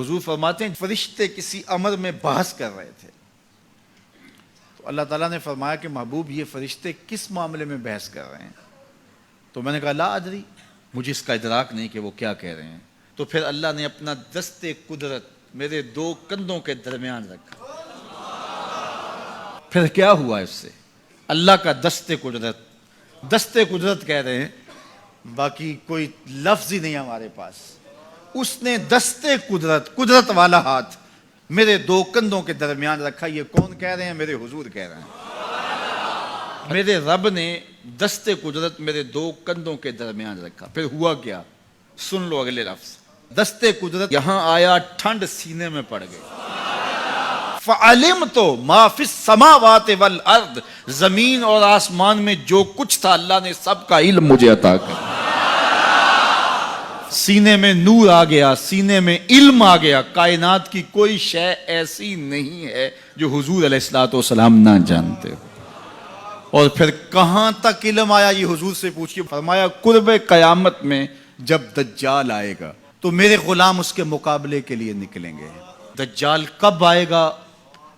حضور فرماتے ہیں فرشتے کسی امر میں بحث کر رہے تھے، تو اللہ تعالیٰ نے فرمایا کہ محبوب یہ فرشتے کس معاملے میں بحث کر رہے ہیں؟ تو میں نے کہا لا ادری، مجھے اس کا ادراک نہیں کہ وہ کیا کہہ رہے ہیں۔ تو پھر اللہ نے اپنا دست قدرت میرے دو کندھوں کے درمیان رکھا۔ پھر کیا ہوا اس سے؟ اللہ کا دست قدرت کہہ رہے ہیں، باقی کوئی لفظ ہی نہیں ہمارے پاس۔ اس نے دست قدرت والا ہاتھ میرے دو کندھوں کے درمیان رکھا۔ یہ کون کہہ رہے ہیں؟ میرے حضور کہہ رہے ہیں۔ میرے رب نے دست قدرت میرے دو کندھوں کے درمیان رکھا۔ پھر ہوا کیا؟ سن لو اگلے لفظ۔ دست قدرت یہاں آیا، ٹھنڈ سینے میں پڑ گئی۔ فَعَلِمْتُ مَا فِي السَّمَاوَاتِ وَالْأَرْضِ، زمین اور آسمان میں جو کچھ تھا اللہ نے سب کا علم مجھے عطا کر۔ سینے میں نور آ گیا، سینے میں علم آ گیا۔ کائنات کی کوئی شے ایسی نہیں ہے جو حضور علیہ الصلوۃ والسلام نہ جانتے ہو۔ اور پھر کہاں تک علم آیا یہ حضور سے پوچھیے۔ فرمایا قرب قیامت میں جب دجال آئے گا تو میرے غلام اس کے مقابلے کے لیے نکلیں گے۔ دجال کب آئے گا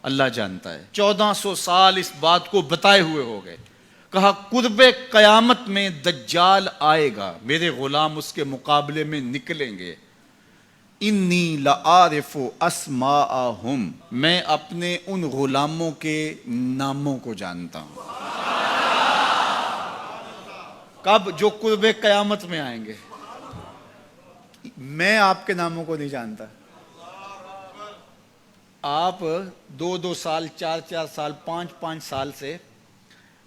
اللہ جانتا ہے۔ 1400 سال اس بات کو بتائے ہوئے ہو گئے۔ کہا قرب قیامت میں دجال آئے گا، میرے غلام اس کے مقابلے میں نکلیں گے۔ انی لعارف اسماءہم، میں اپنے ان غلاموں کے ناموں کو جانتا ہوں۔ کب؟ جو قرب قیامت میں آئیں گے۔ میں آپ کے ناموں کو نہیں جانتا۔ آپ 2 سال 4 سال 5 سال سے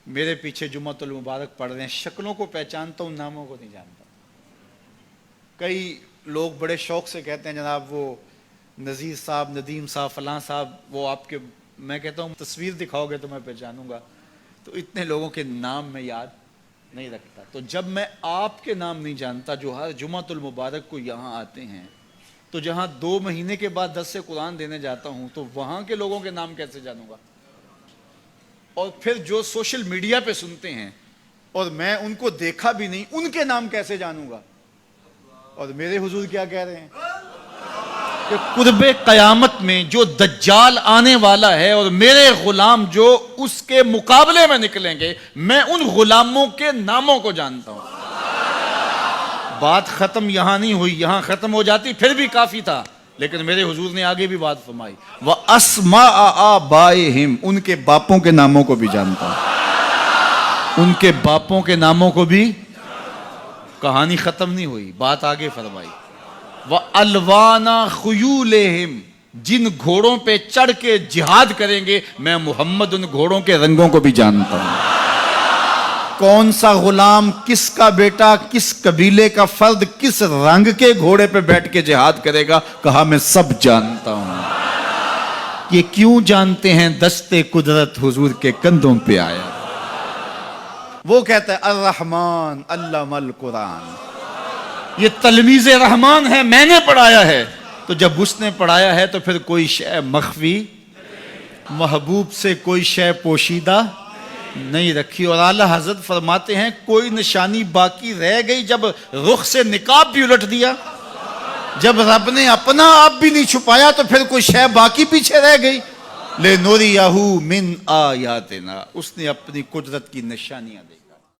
میرے پیچھے جمعۃ المبارک پڑھ رہے ہیں، شکلوں کو پہچانتا ہوں، ناموں کو نہیں جانتا۔ کئی لوگ بڑے شوق سے کہتے ہیں جناب وہ نذیر صاحب، ندیم صاحب، فلاں صاحب، وہ آپ کے، میں کہتا ہوں تصویر دکھاؤ گے تو میں پہچانوں گا۔ تو اتنے لوگوں کے نام میں یاد نہیں رکھتا۔ تو جب میں آپ کے نام نہیں جانتا جو ہر جمعۃ المبارک کو یہاں آتے ہیں، تو جہاں 2 مہینے کے بعد درس قرآن دینے جاتا ہوں تو وہاں کے لوگوں کے نام کیسے جانوں گا؟ اور پھر جو سوشل میڈیا پہ سنتے ہیں اور میں ان کو دیکھا بھی نہیں، ان کے نام کیسے جانوں گا؟ اور میرے حضور کیا کہہ رہے ہیں کہ قرب قیامت میں جو دجال آنے والا ہے اور میرے غلام جو اس کے مقابلے میں نکلیں گے، میں ان غلاموں کے ناموں کو جانتا ہوں۔ بات ختم یہاں نہیں ہوئی، یہاں ختم ہو جاتی پھر بھی کافی تھا، لیکن میرے حضور نے آگے بھی بات فرمائی۔ وَأَسْمَاءَ آبَائِهِمْ، ان کے باپوں کے ناموں کو بھی جانتا ہوں۔ ان کے باپوں کے ناموں کو بھی۔ کہانی ختم نہیں ہوئی، بات آگے فرمائی۔ وَأَلْوَانَ خُيُولِهِمْ، جن گھوڑوں پہ چڑھ کے جہاد کریں گے میں محمد ان گھوڑوں کے رنگوں کو بھی جانتا ہوں۔ کون سا غلام، کس کا بیٹا، کس قبیلے کا فرد کس رنگ کے گھوڑے پہ بیٹھ کے جہاد کرے گا، کہا میں سب جانتا ہوں۔ یہ کیوں جانتے ہیں؟ دست قدرت حضور کے کندھوں پہ آیا۔ وہ کہتا ہے الرحمن علم القرآن، یہ تلمیذ رحمان ہے، میں نے پڑھایا ہے۔ تو جب اس نے پڑھایا ہے تو پھر کوئی شے مخفی، محبوب سے کوئی شے پوشیدہ نہیں رکھی۔ اور اعلیٰ حضرت فرماتے ہیں کوئی نشانی باقی رہ گئی جب رخ سے نقاب بھی الٹ دیا، جب رب نے اپنا آپ بھی نہیں چھپایا تو پھر کوئی شے باقی پیچھے رہ گئی۔ لِنُرِيَهُ مِنْ آیَاتِنَا، اس نے اپنی قدرت کی نشانیاں دی۔